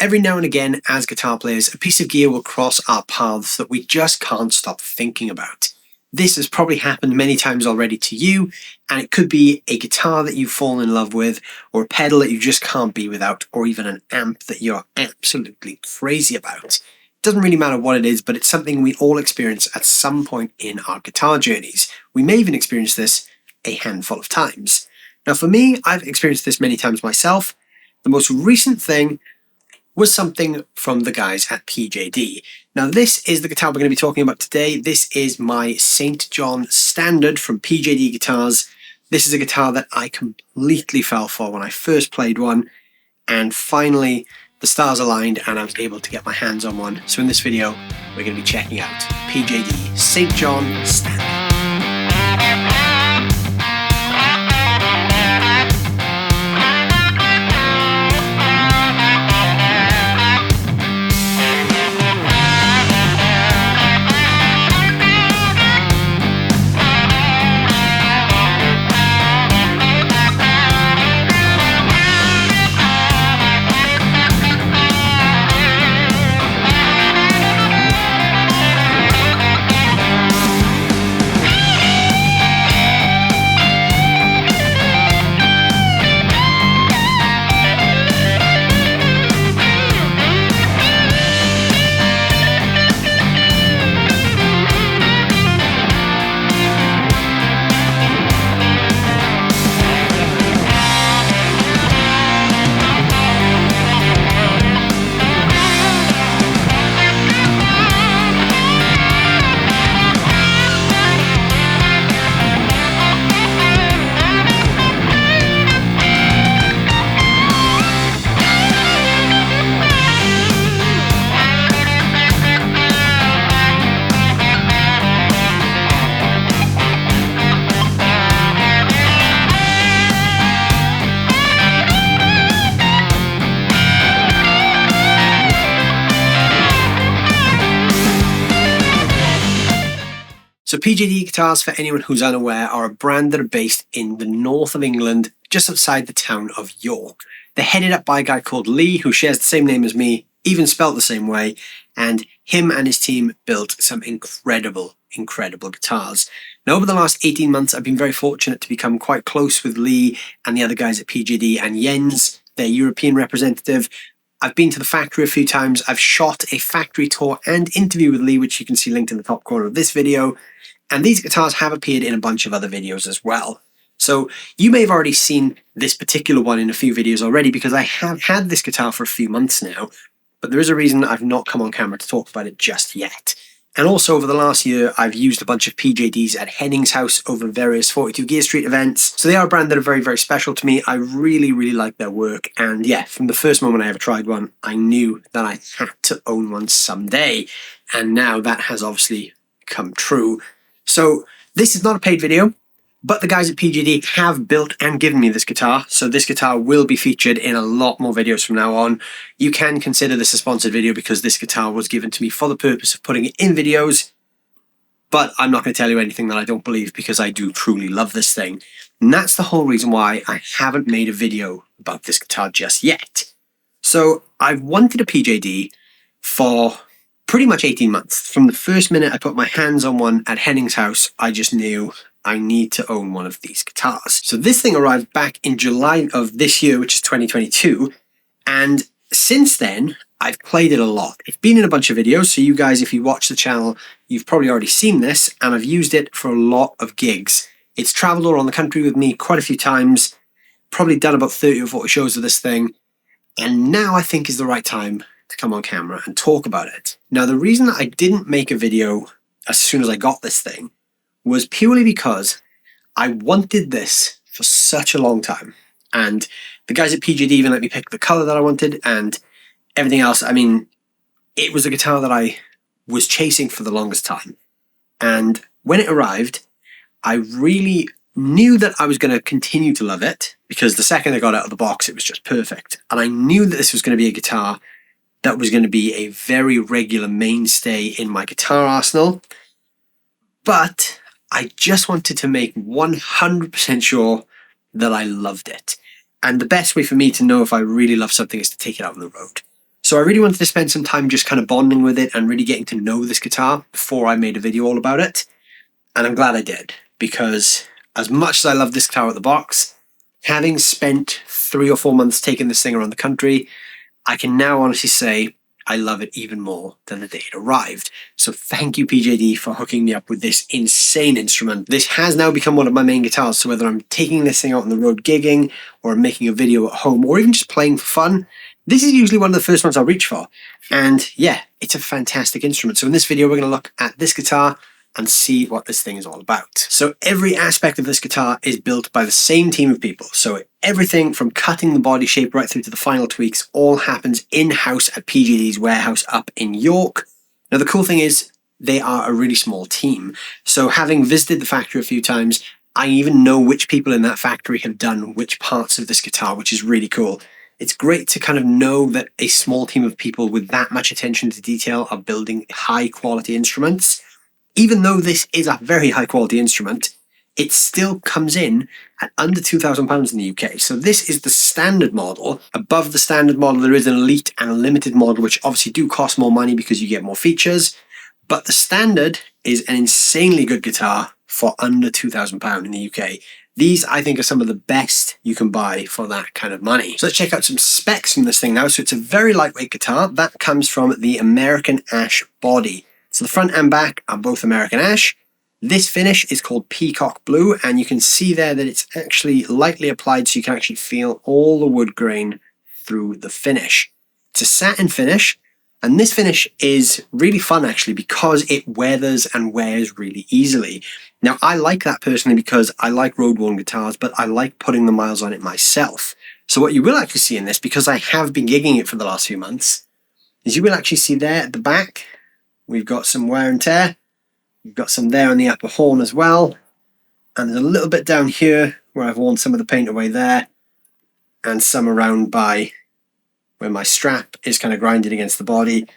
Every now and again, as guitar players, a piece of gear will cross our paths that we just can't stop thinking about. This has probably happened many times already to you, and it could be a guitar that you've fallen in love with, or a pedal that you just can't be without, or even an amp that you're absolutely crazy about. It doesn't really matter what it is, but it's something we all experience at some point in our guitar journeys. We may even experience this a handful of times. Now for me, I've experienced this many times myself. The most recent thing was something from the guys at PJD. Now this is the guitar we're going to be talking about today. This is my St John Standard from PJD Guitars. This is a guitar that I completely fell for when I first played one, and finally the stars aligned and I was able to get my hands on one. So in this video we're going to be checking out PJD St John Standard. So PJD Guitars, for anyone who's unaware, are a brand that are based in the north of England, just outside the town of York. They're headed up by a guy called Leigh, who shares the same name as me, even spelt the same way, and him and his team built some incredible guitars. Now over the last 18 months, I've been very fortunate to become quite close with Leigh and the other guys at PJD, and Jens, their European representative. I've been to the factory a few times. I've shot a factory tour and interview with Leigh, which you can see linked in the top corner of this video. And these guitars have appeared in a bunch of other videos as well. So you may have already seen this particular one in a few videos already, because I have had this guitar for a few months now, but there is a reason I've not come on camera to talk about it just yet. And also over the last year, I've used a bunch of PJDs at Henning's house over various 42 Gear Street events. So they are a brand that are very, very special to me. I really like their work. And yeah, from the first moment I ever tried one, I knew that I had to own one someday. And now that has obviously come true. So this is not a paid video, but the guys at PJD have built and given me this guitar. So this guitar will be featured in a lot more videos from now on. You can consider this a sponsored video because this guitar was given to me for the purpose of putting it in videos. But I'm not going to tell you anything that I don't believe, because I do truly love this thing. And that's the whole reason why I haven't made a video about this guitar just yet. So I've wanted a PJD for pretty much 18 months. From the first minute I put my hands on one at Henning's house, I just knew I need to own one of these guitars. So this thing arrived back in July of this year, which is 2022. And since then, I've played it a lot. It's been in a bunch of videos. So you guys, if you watch the channel, you've probably already seen this, and I've used it for a lot of gigs. It's traveled all around the country with me quite a few times, probably done about 30 or 40 shows of this thing. And now I think is the right time to come on camera and talk about it. Now, the reason that I didn't make a video as soon as I got this thing was purely because I wanted this for such a long time. And the guys at PJD even let me pick the color that I wanted and everything else. I mean, it was a guitar that I was chasing for the longest time. And when it arrived, I really knew that I was going to continue to love it, because the second I got out of the box, it was just perfect. And I knew that this was going to be a guitar that was going to be a very regular mainstay in my guitar arsenal. But I just wanted to make 100% sure that I loved it. And the best way for me to know if I really love something is to take it out on the road. So I really wanted to spend some time just kind of bonding with it and really getting to know this guitar before I made a video all about it. And I'm glad I did, because as much as I love this guitar out of the box, having spent 3 or 4 months taking this thing around the country, I can now honestly say I love it even more than the day it arrived. So thank you, PJD, for hooking me up with this insane instrument. This has now become one of my main guitars, so whether I'm taking this thing out on the road gigging, or I'm making a video at home, or even just playing for fun, this is usually one of the first ones I'll reach for. And yeah, it's a fantastic instrument. So in this video, we're going to look at this guitar and see what this thing is all about. So every aspect of this guitar is built by the same team of people. So everything from cutting the body shape right through to the final tweaks all happens in-house at PJD's warehouse up in York. Now the cool thing is they are a really small team. So having visited the factory a few times, I even know which people in that factory have done which parts of this guitar, which is really cool. It's great to kind of know that a small team of people with that much attention to detail are building high quality instruments. Even though this is a very high quality instrument, it still comes in at under £2,000 in the UK. So this is the standard model. Above the standard model, there is an elite and a limited model, which obviously do cost more money because you get more features. But the standard is an insanely good guitar for under £2,000 in the UK. These, I think, are some of the best you can buy for that kind of money. So let's check out some specs from this thing now. So it's a very lightweight guitar. That comes from the American Ash body. So the front and back are both American Ash. This finish is called Peacock Blue, and you can see there that it's actually lightly applied, so you can actually feel all the wood grain through the finish. It's a satin finish, and this finish is really fun actually because it weathers and wears really easily. Now I like that personally because I like road-worn guitars, but I like putting the miles on it myself. So what you will actually see in this, because I have been gigging it for the last few months, is you will actually see there at the back, we've got some wear and tear. We've got some there on the upper horn as well. And there's a little bit down here where I've worn some of the paint away there. And some around by where my strap is kind of grinded against the body.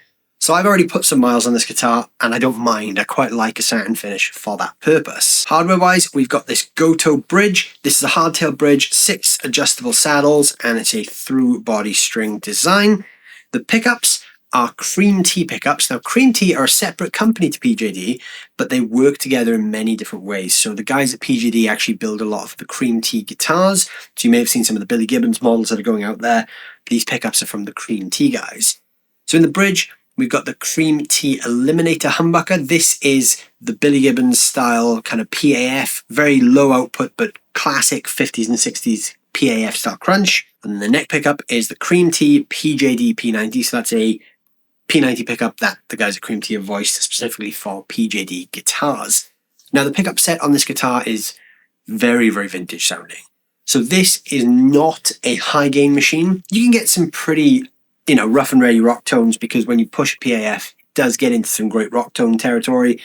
So I've already put some miles on this guitar and I don't mind. I quite like a satin finish for that purpose. Hardware wise, we've got this Goto bridge. This is a hardtail bridge, 6 adjustable saddles, and it's a through body string design. The pickups are Cream Tea pickups. Now, Cream Tea are a separate company to PJD, but they work together in many different ways. So the guys at PJD actually build a lot of the Cream Tea guitars. So you may have seen some of the Billy Gibbons models that are going out there. These pickups are from the Cream Tea guys. So in the bridge, we've got the Cream Tea Eliminator humbucker. This is the Billy Gibbons style kind of PAF, very low output, but classic 50s and 60s PAF style crunch. And the neck pickup is the Cream Tea PJD P90. So that's a P90 pickup that the guys at Cream Tea have voiced specifically for PJD guitars. Now the pickup set on this guitar is very, very vintage sounding. So this is not a high gain machine. You can get some pretty, rough and ready rock tones because when you push a PAF, it does get into some great rock tone territory,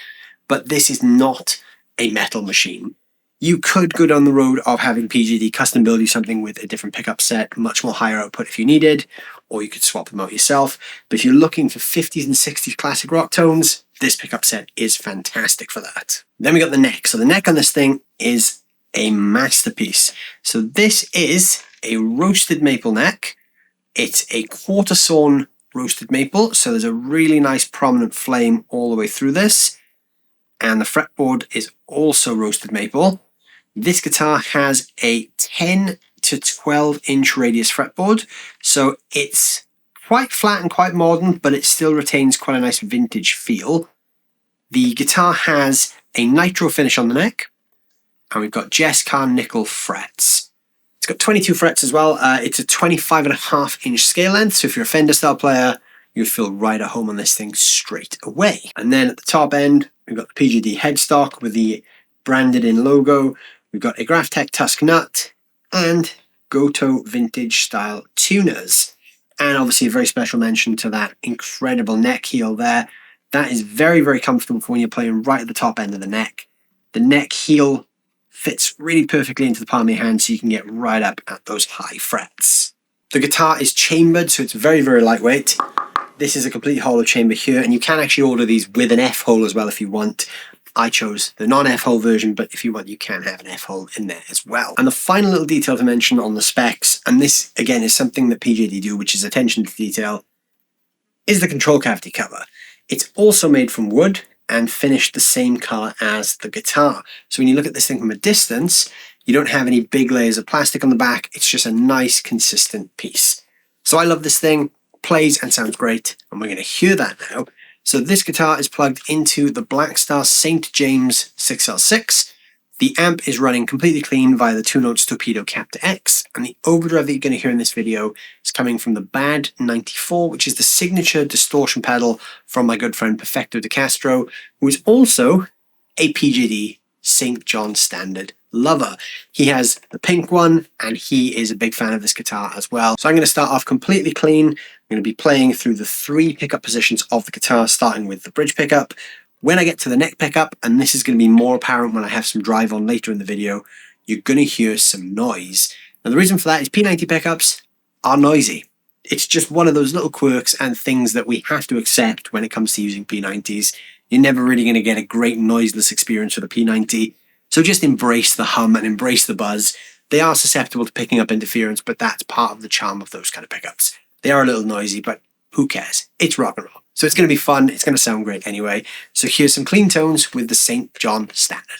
but this is not a metal machine. You could go down the road of having PJD custom build you something with a different pickup set, much more higher output if you needed, or you could swap them out yourself. But if you're looking for 50s and 60s classic rock tones, this pickup set is fantastic for that. Then we got the neck. So the neck on this thing is a masterpiece. So this is a roasted maple neck. It's a quarter sawn roasted maple. So there's a really nice prominent flame all the way through this. And the fretboard is also roasted maple. This guitar has a 10 to 12 inch radius fretboard, so it's quite flat and quite modern, but it still retains quite a nice vintage feel. The guitar has a nitro finish on the neck, and we've got Jesscar nickel frets. It's got 22 frets as well. It's a 25.5 inch scale length, so if you're a Fender style player, you'll feel right at home on this thing straight away. And then at the top end, we've got the PJD headstock with the branded in logo. We've got a Graphtec Tusk nut and Goto vintage style tuners. And obviously a very special mention to that incredible neck heel there. That is very, very comfortable for when you're playing right at the top end of the neck. The neck heel fits really perfectly into the palm of your hand so you can get right up at those high frets. The guitar is chambered, so it's very, very lightweight. This is a complete hollow chamber here, and you can actually order these with an F-hole as well if you want. I chose the non-F-hole version, but if you want, you can have an F-hole in there as well. And the final little detail to mention on the specs, and this, again, is something that PJD do, which is attention to detail. is the control cavity cover. It's also made from wood and finished the same color as the guitar. So when you look at this thing from a distance, you don't have any big layers of plastic on the back. It's just a nice, consistent piece. So I love this thing, plays and sounds great, and we're going to hear that now. So this guitar is plugged into the Blackstar St. James 6L6. The amp is running completely clean via the 2-notes Torpedo Captor X, and the overdrive that you're going to hear in this video is coming from the Bad 94, which is the signature distortion pedal from my good friend Perfecto de Castro, who is also a PJD St. John standard lover. He has the pink one, and he is a big fan of this guitar as well. So I'm going to start off completely clean. I'm going to be playing through the 3 pickup positions of the guitar, starting with the bridge pickup. When I get to the neck pickup, and this is going to be more apparent when I have some drive on later in the video, you're going to hear some noise. Now the reason for that is P90 pickups are noisy. It's just one of those little quirks and things that we have to accept when it comes to using P90s. You're never really going to get a great noiseless experience with a P90. So just embrace the hum and embrace the buzz. They are susceptible to picking up interference, but that's part of the charm of those kind of pickups. They are a little noisy, but who cares? It's rock and roll. So it's going to be fun. It's going to sound great anyway. So here's some clean tones with the St. John standard.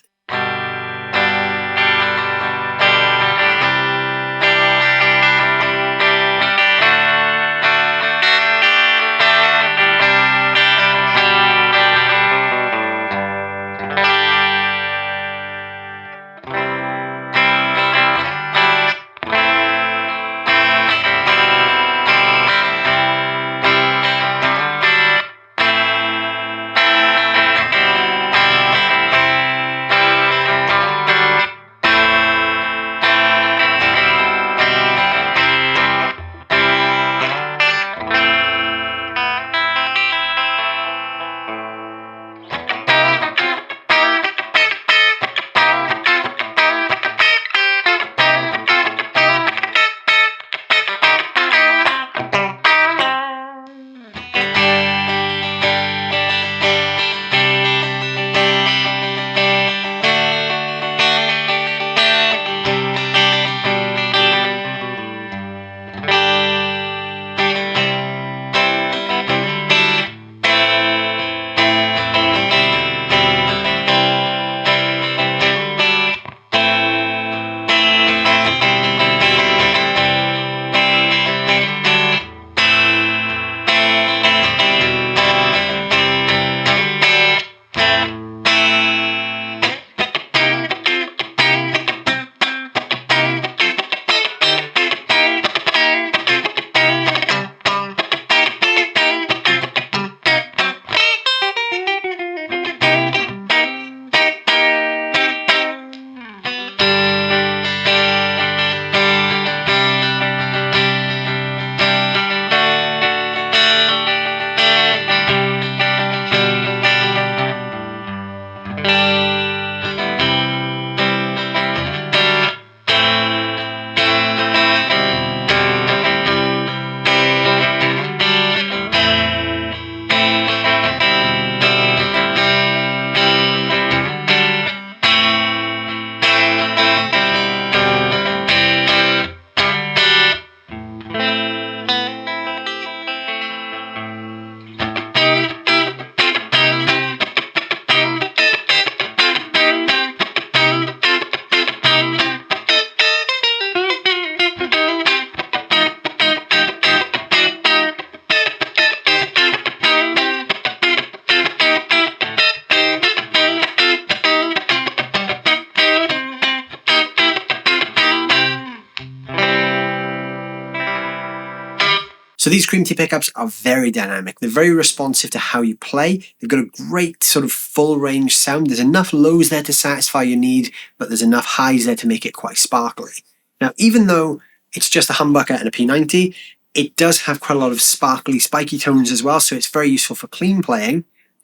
So these Cream Tea pickups are very dynamic. They're very responsive to how you play. They've got a great sort of full range sound. There's enough lows there to satisfy your need, but there's enough highs there to make it quite sparkly. Now, even though it's just a humbucker and a P90, it does have quite a lot of sparkly, spiky tones as well, so it's very useful for clean playing.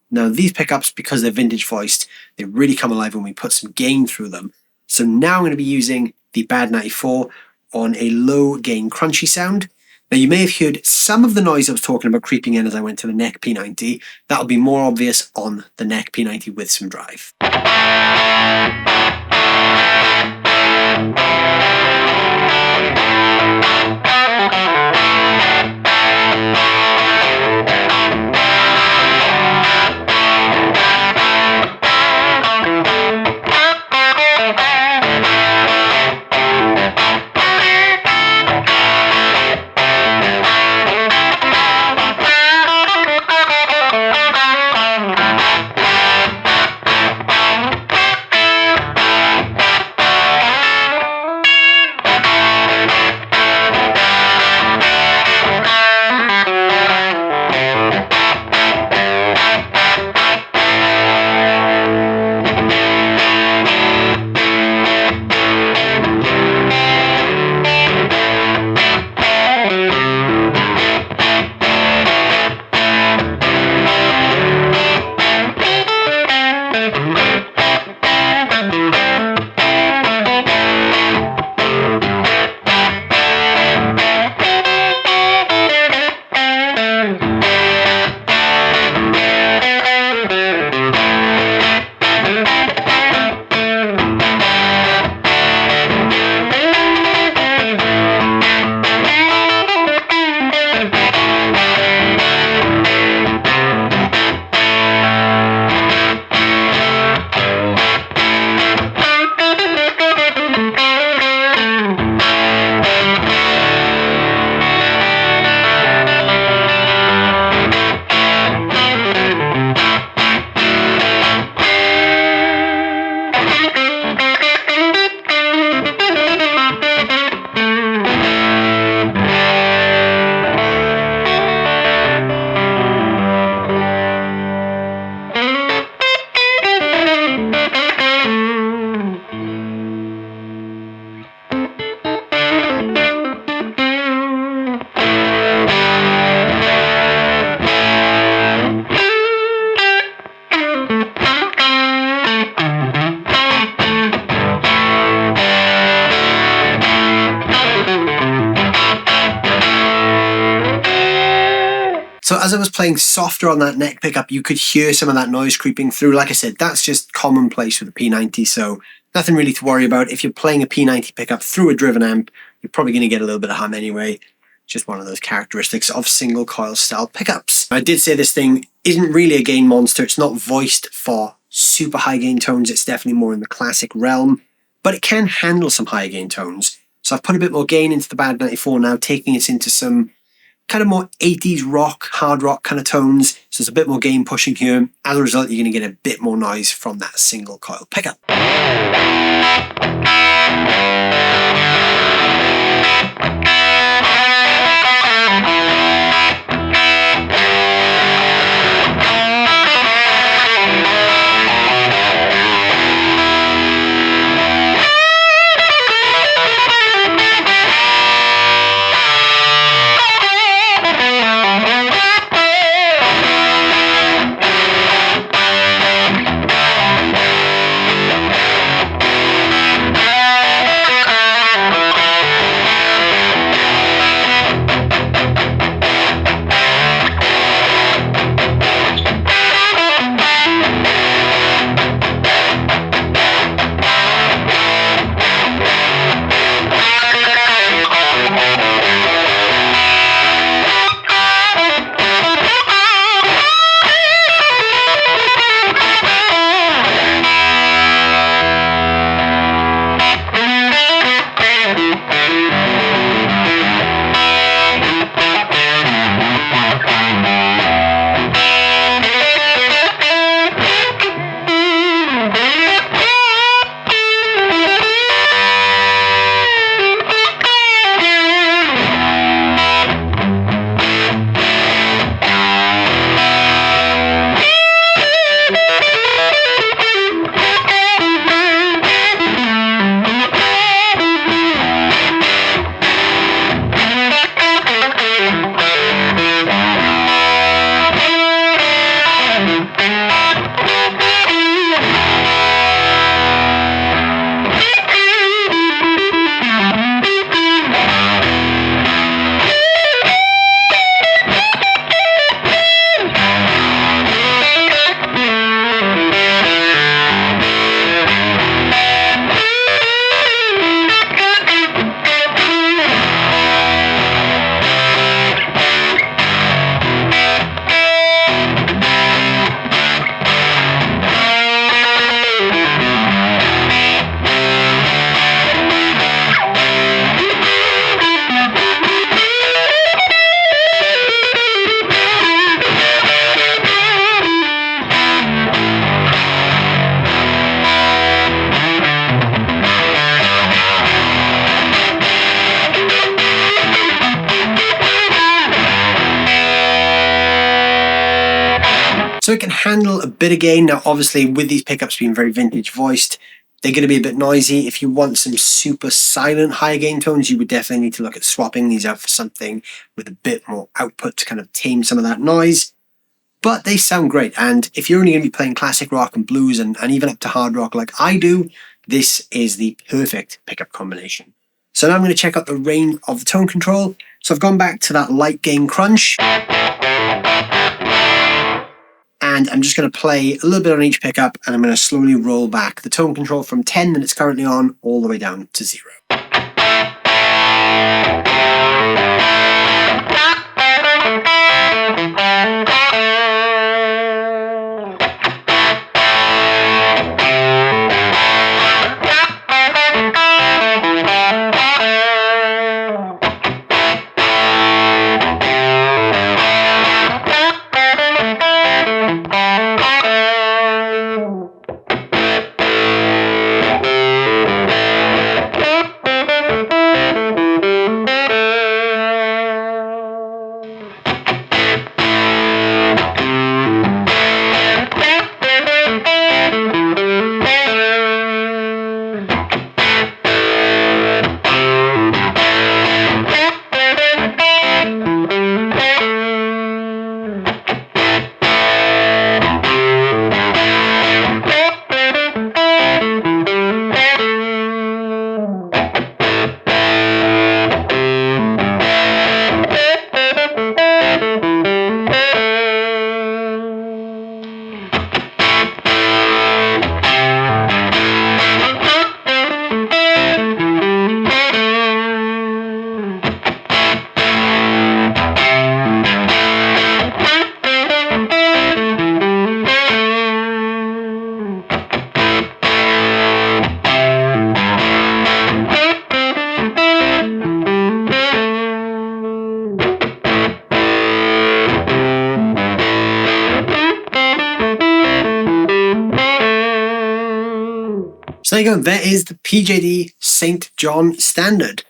Now, these pickups, because they're vintage voiced, they really come alive when we put some gain through them. So now I'm going to be using the Bad 94 on a low gain crunchy sound. Now you may have heard some of the noise I was talking about creeping in as I went to the neck P90. That'll be more obvious on the neck P90 with some drive. So as I was playing softer on that neck pickup, you could hear some of that noise creeping through. Like I said, that's just commonplace with a P90, so nothing really to worry about. If you're playing a P90 pickup through a driven amp, you're probably going to get a little bit of hum anyway. Just one of those characteristics of single coil style pickups. I did say this thing isn't really a gain monster. It's not voiced for super high gain tones. It's definitely more in the classic realm, but it can handle some high gain tones. So I've put a bit more gain into the Bad 94 now, taking it into some kind of more 80s rock, hard rock kind of tones. So there's a bit more gain pushing here. As a result, you're going to get a bit more noise from that single coil pickup. So it can handle a bit of gain. Now, obviously, with these pickups being very vintage voiced, they're going to be a bit noisy. If you want some super silent high gain tones, you would definitely need to look at swapping these out for something with a bit more output to kind of tame some of that noise. But they sound great. And if you're only going to be playing classic rock and blues and even up to hard rock like I do, this is the perfect pickup combination. So now I'm going to check out the range of the tone control. So I've gone back to that light gain crunch. And I'm just going to play a little bit on each pickup, and I'm going to slowly roll back the tone control from 10 that it's currently on all the way down to 0. So there you go, there is the PJD St John Standard.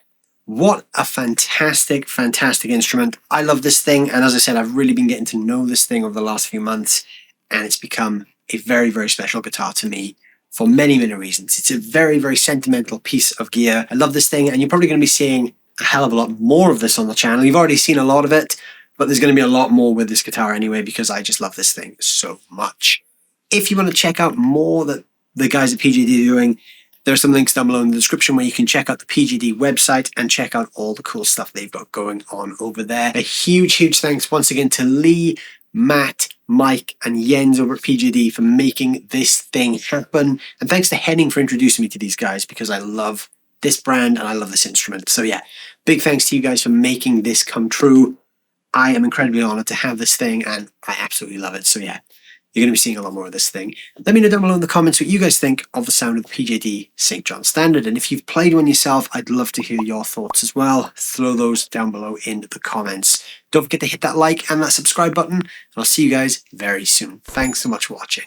What a fantastic, fantastic instrument. I love this thing, and as I said, I've really been getting to know this thing over the last few months, and it's become a very, very special guitar to me for many, many reasons. It's a very, very sentimental piece of gear. I love this thing, and you're probably going to be seeing a hell of a lot more of this on the channel. You've already seen a lot of it, but there's going to be a lot more with this guitar anyway, because I just love this thing so much. If you want to check out more that the guys at PJD are doing, there are some links down below in the description where you can check out the PJD website and check out all the cool stuff they've got going on over there. A huge, huge thanks once again to Leigh, Matt, Mike, and Jens over at PJD for making this thing happen. And thanks to Henning for introducing me to these guys, because I love this brand and I love this instrument. So yeah, big thanks to you guys for making this come true. I am incredibly honored to have this thing, and I absolutely love it. So yeah, you're going to be seeing a lot more of this thing. Let me know down below in the comments what you guys think of the sound of the PJD St John Standard. And if you've played one yourself, I'd love to hear your thoughts as well. Throw those down below in the comments. Don't forget to hit that like and that subscribe button, and I'll see you guys very soon. Thanks so much for watching.